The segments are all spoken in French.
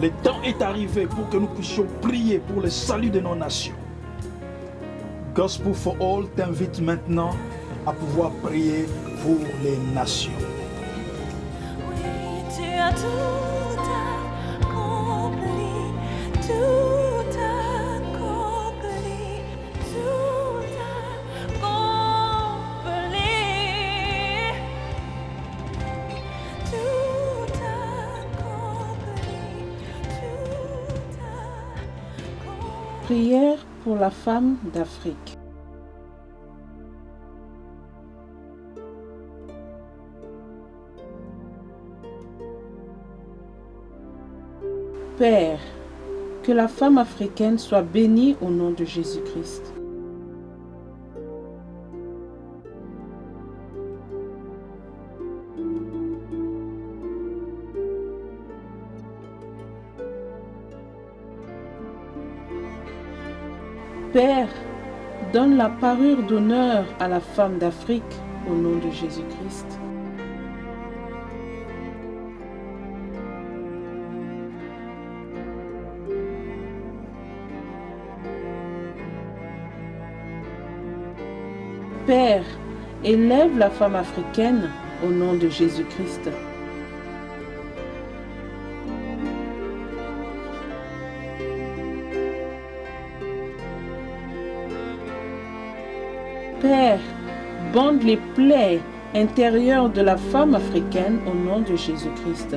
Le temps est arrivé pour que nous puissions prier pour le salut de nos nations. Gospel for All t'invite maintenant à pouvoir prier pour les nations. Oui, tu as tout accompli, tout accompli, tout accompli, tout accompli, tout accompli. Prière pour la femme d'Afrique. Père, que la femme africaine soit bénie au nom de Jésus-Christ. Père, donne la parure d'honneur à la femme d'Afrique au nom de Jésus-Christ. Père, élève la femme africaine au nom de Jésus-Christ. Père, bande les plaies intérieures de la femme africaine au nom de Jésus-Christ.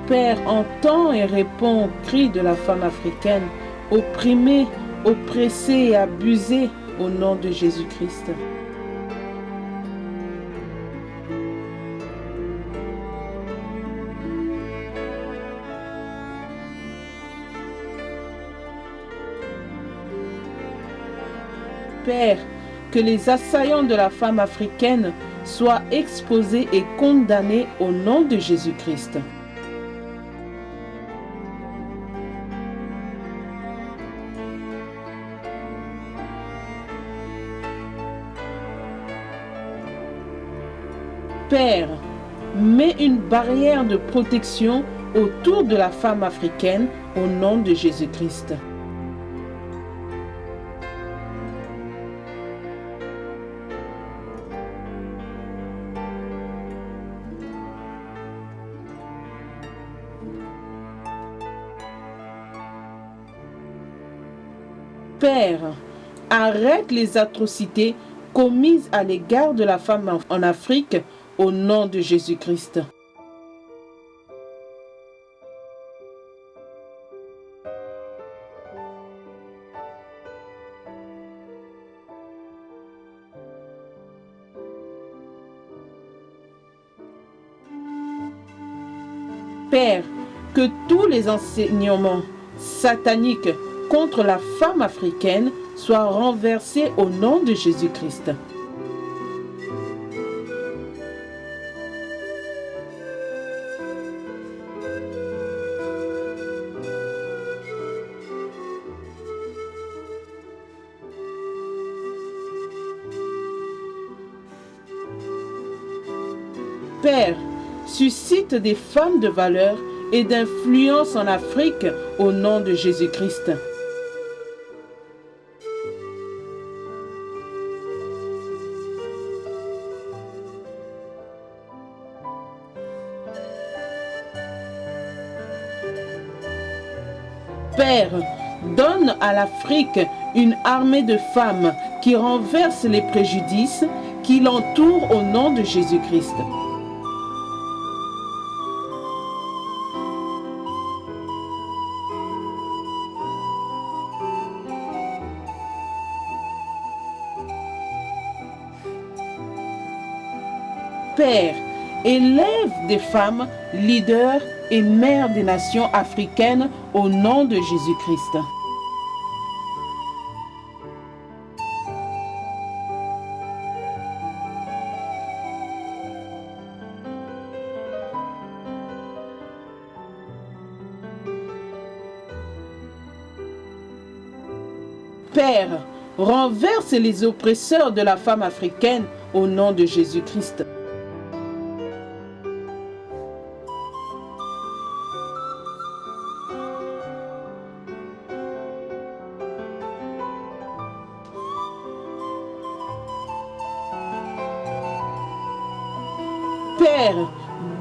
Père, entends et réponds aux cris de la femme africaine, opprimée, oppressée et abusée au nom de Jésus-Christ. Père, que les assaillants de la femme africaine soient exposés et condamnés au nom de Jésus-Christ. Père, mets une barrière de protection autour de la femme africaine au nom de Jésus-Christ. Père, arrête les atrocités commises à l'égard de la femme en Afrique au nom de Jésus-Christ. Père, que tous les enseignements sataniques contre la femme africaine soient renversés au nom de Jésus-Christ. Père, suscite des femmes de valeur et d'influence en Afrique au nom de Jésus-Christ. Père, donne à l'Afrique une armée de femmes qui renversent les préjudices qui l'entourent au nom de Jésus-Christ. Père, élève des femmes leaders et mères des nations africaines au nom de Jésus-Christ. Père, renverse les oppresseurs de la femme africaine au nom de Jésus-Christ. Père,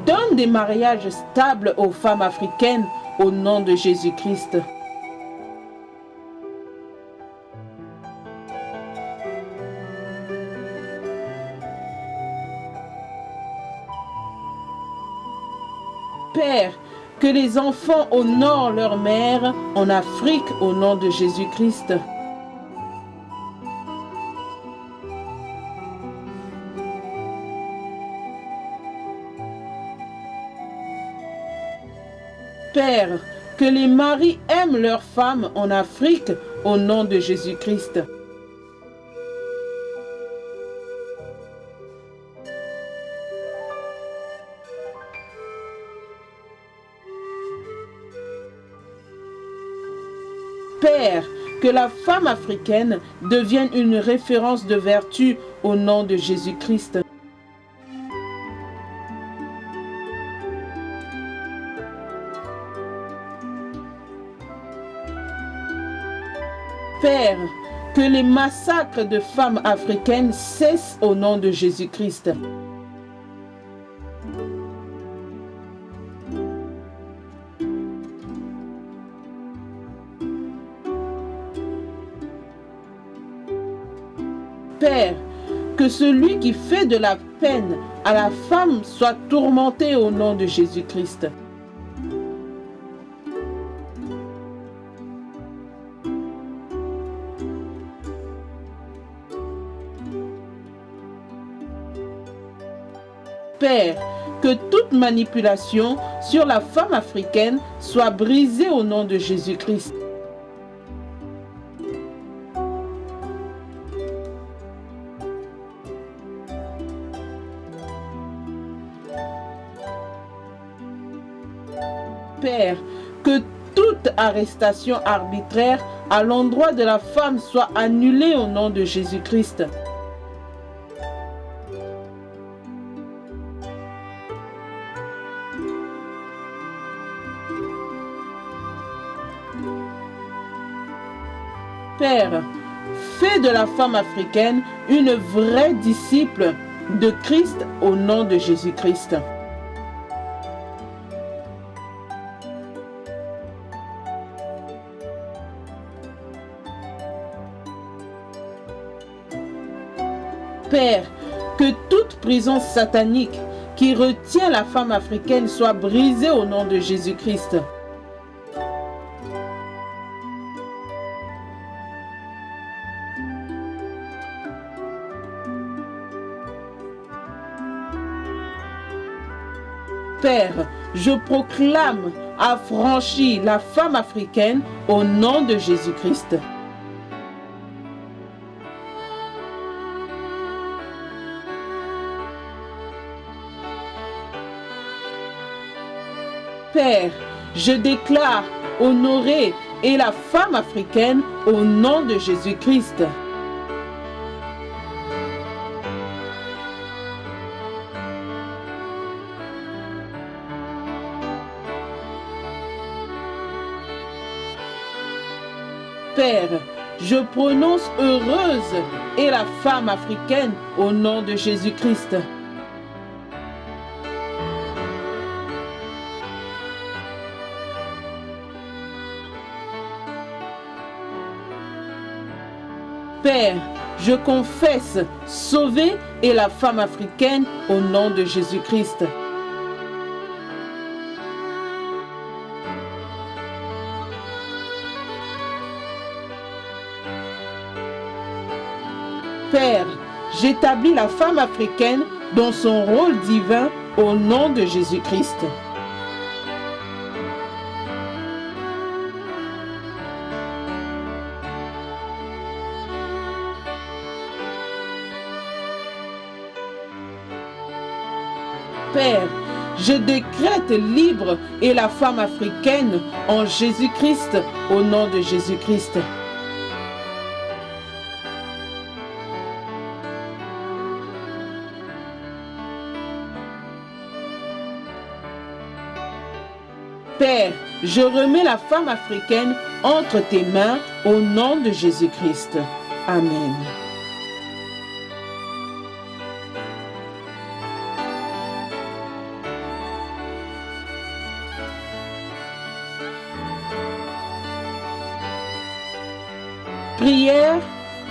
donne des mariages stables aux femmes africaines au nom de Jésus-Christ. Père, que les enfants honorent leur mère en Afrique au nom de Jésus-Christ. Père, que les maris aiment leurs femmes en Afrique au nom de Jésus-Christ. Père, que la femme africaine devienne une référence de vertu au nom de Jésus-Christ. Père, que les massacres de femmes africaines cessent au nom de Jésus-Christ. Père, que celui qui fait de la peine à la femme soit tourmenté au nom de Jésus-Christ. Père, que toute manipulation sur la femme africaine soit brisée au nom de Jésus-Christ. Père, que toute arrestation arbitraire à l'endroit de la femme soit annulée au nom de Jésus-Christ. Père, fais de la femme africaine une vraie disciple de Christ au nom de Jésus-Christ. Père, que toute prison satanique qui retient la femme africaine soit brisée au nom de Jésus-Christ. Père, je proclame affranchie la femme africaine au nom de Jésus-Christ. Père, je déclare honorer et la femme africaine au nom de Jésus-Christ. Père, je prononce heureuse et la femme africaine au nom de Jésus-Christ. Père, je confesse sauver et la femme africaine au nom de Jésus-Christ. Père, j'établis la femme africaine dans son rôle divin au nom de Jésus-Christ. Père, je décrète libre et la femme africaine en Jésus-Christ au nom de Jésus-Christ. Père, je remets la femme africaine entre tes mains au nom de Jésus-Christ. Amen. Prière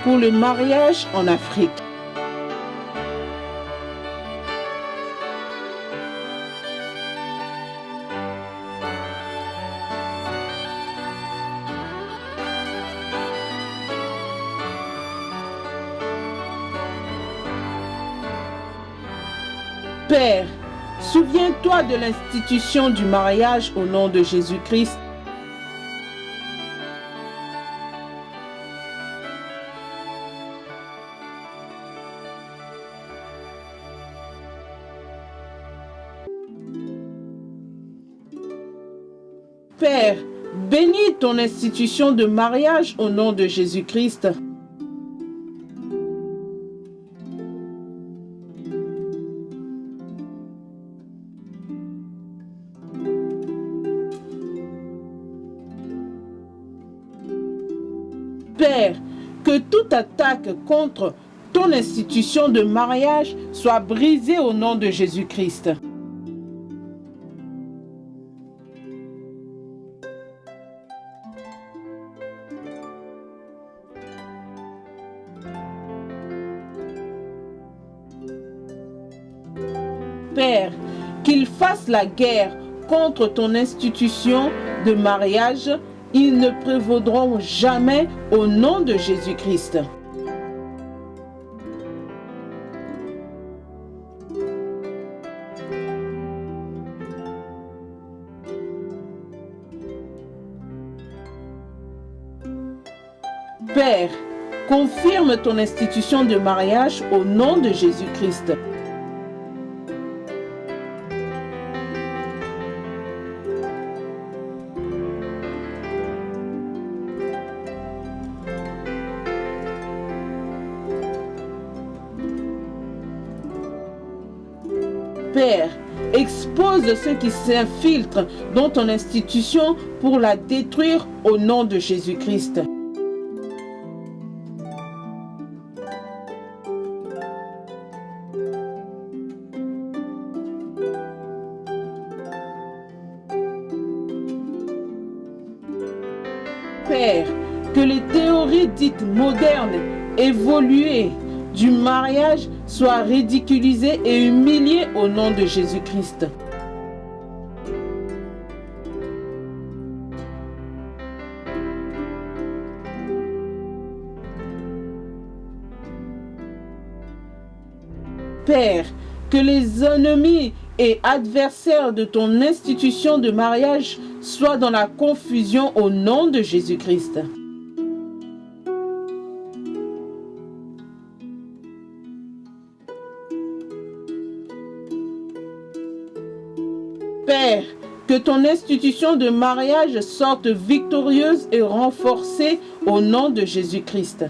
pour le mariage en Afrique. Père, souviens-toi de l'institution du mariage au nom de Jésus-Christ. Père, bénis ton institution de mariage au nom de Jésus-Christ. Père, que toute attaque contre ton institution de mariage soit brisée au nom de Jésus-Christ. Père, qu'ils fassent la guerre contre ton institution de mariage, ils ne prévaudront jamais au nom de Jésus-Christ. Père, confirme ton institution de mariage au nom de Jésus-Christ. Père, expose ceux qui s'infiltrent dans ton institution pour la détruire au nom de Jésus-Christ. Père, que les théories dites modernes, évoluées du mariage soient ridiculisées et humiliées au nom de Jésus-Christ. Père, que les ennemis et adversaires de ton institution de mariage soient dans la confusion au nom de Jésus-Christ. Père, que ton institution de mariage sorte victorieuse et renforcée au nom de Jésus-Christ.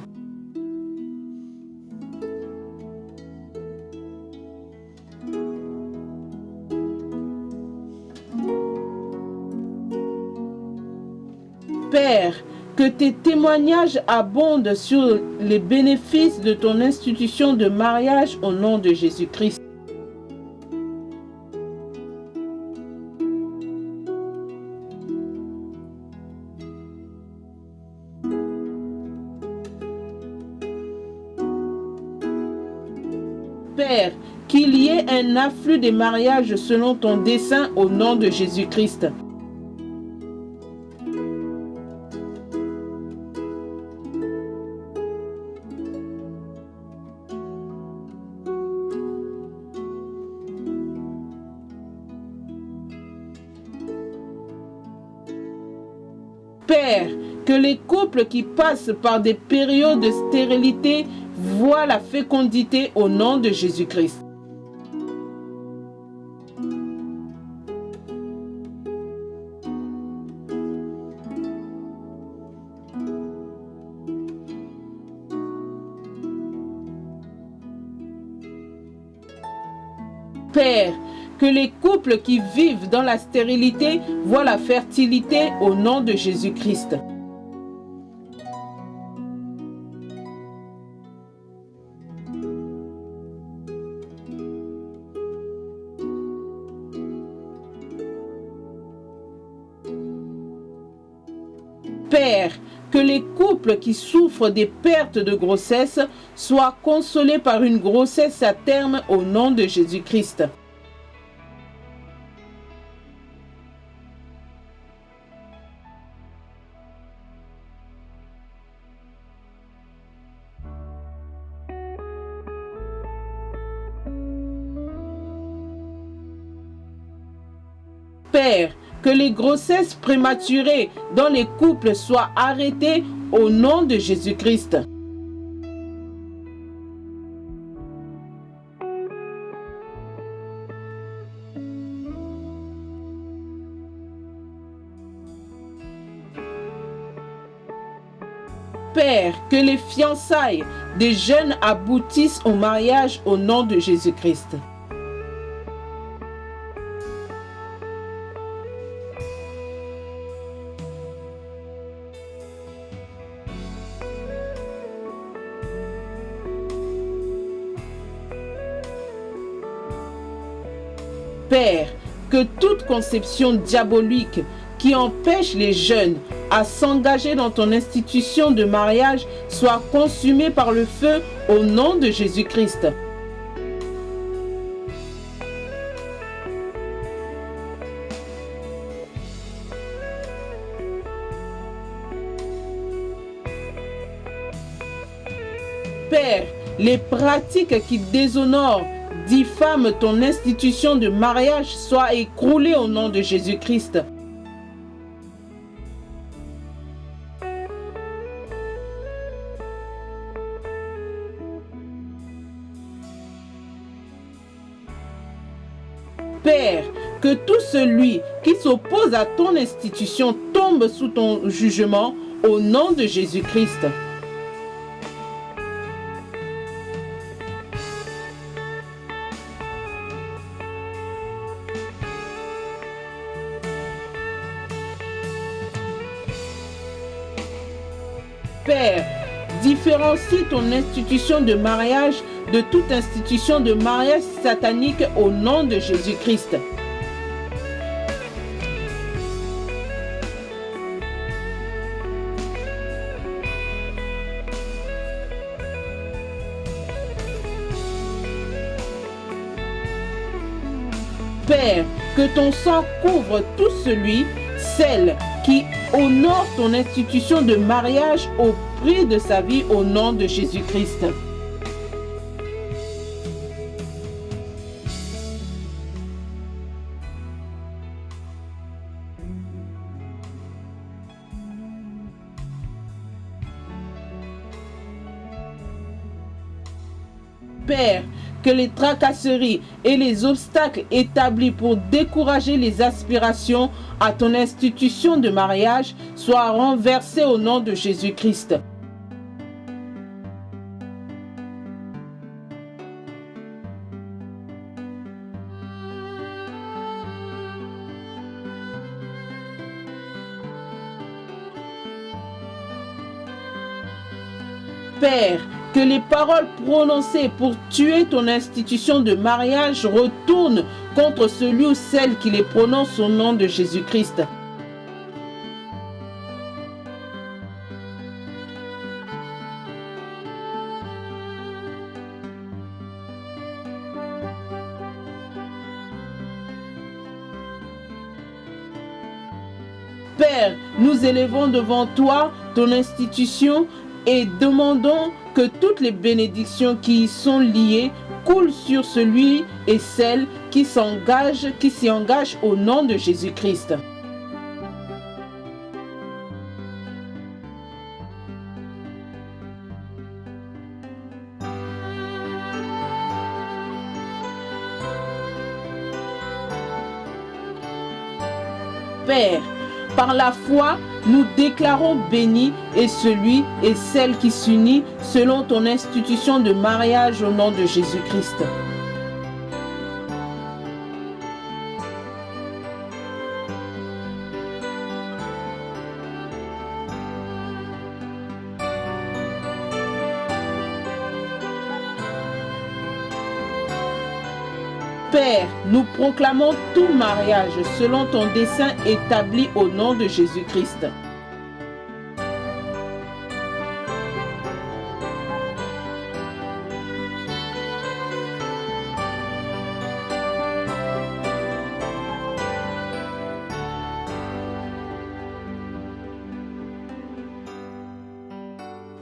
Père, que tes témoignages abondent sur les bénéfices de ton institution de mariage au nom de Jésus-Christ. Père, qu'il y ait un afflux des mariages selon ton dessein au nom de Jésus-Christ. Père, que les couples qui passent par des périodes de stérilité voient la fécondité au nom de Jésus-Christ. Père, que les couples qui vivent dans la stérilité voient la fertilité au nom de Jésus-Christ. Père, que les couples qui souffrent des pertes de grossesse soient consolés par une grossesse à terme au nom de Jésus-Christ. Père, que les grossesses prématurées dans les couples soient arrêtées au nom de Jésus-Christ. Père, que les fiançailles des jeunes aboutissent au mariage au nom de Jésus-Christ. Père, que toute conception diabolique qui empêche les jeunes à s'engager dans ton institution de mariage soit consumée par le feu au nom de Jésus-Christ. Père, les pratiques qui déshonorent, diffament ton institution de mariage soient écroulées au nom de Jésus-Christ. Père, que tout celui qui s'oppose à ton institution tombe sous ton jugement au nom de Jésus-Christ. Père, différencie ton institution de mariage de toute institution de mariage satanique au nom de Jésus-Christ. Père, que ton sang couvre tout celui, celle qui honore ton institution de mariage au prix de sa vie au nom de Jésus-Christ. Père, que les tracasseries et les obstacles établis pour décourager les aspirations à ton institution de mariage soient renversés au nom de Jésus-Christ. Père, que les paroles prononcées pour tuer ton institution de mariage retournent contre celui ou celle qui les prononce au nom de Jésus-Christ. Père, nous élevons devant toi ton institution et demandons que toutes les bénédictions qui y sont liées coulent sur celui et celle qui s'y engagent au nom de Jésus-Christ. Père, par la foi, nous déclarons béni et celui et celle qui s'unit selon ton institution de mariage au nom de Jésus-Christ. Père, nous proclamons tout mariage selon ton dessein établi au nom de Jésus-Christ.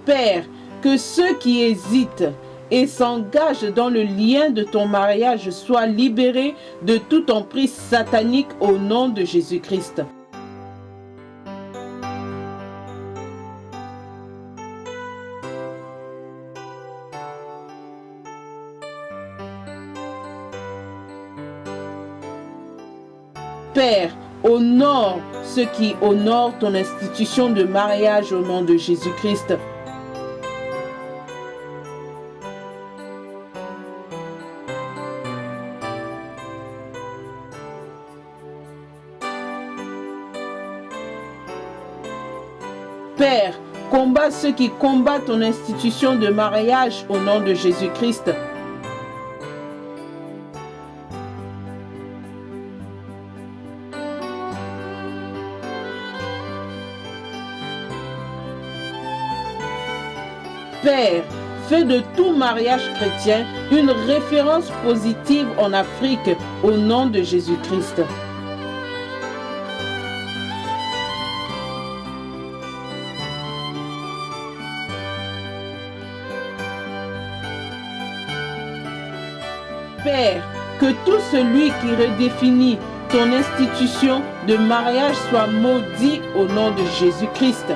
Père, que ceux qui hésitent et s'engagent dans le lien de ton mariage soient libérés de toute emprise satanique au nom de Jésus-Christ. Père, honore ceux qui honorent ton institution de mariage au nom de Jésus-Christ. Père, combat ceux qui combattent ton institution de mariage au nom de Jésus-Christ. Père, fais de tout mariage chrétien une référence positive en Afrique au nom de Jésus-Christ. Père, que tout celui qui redéfinit ton institution de mariage soit maudit au nom de Jésus-Christ.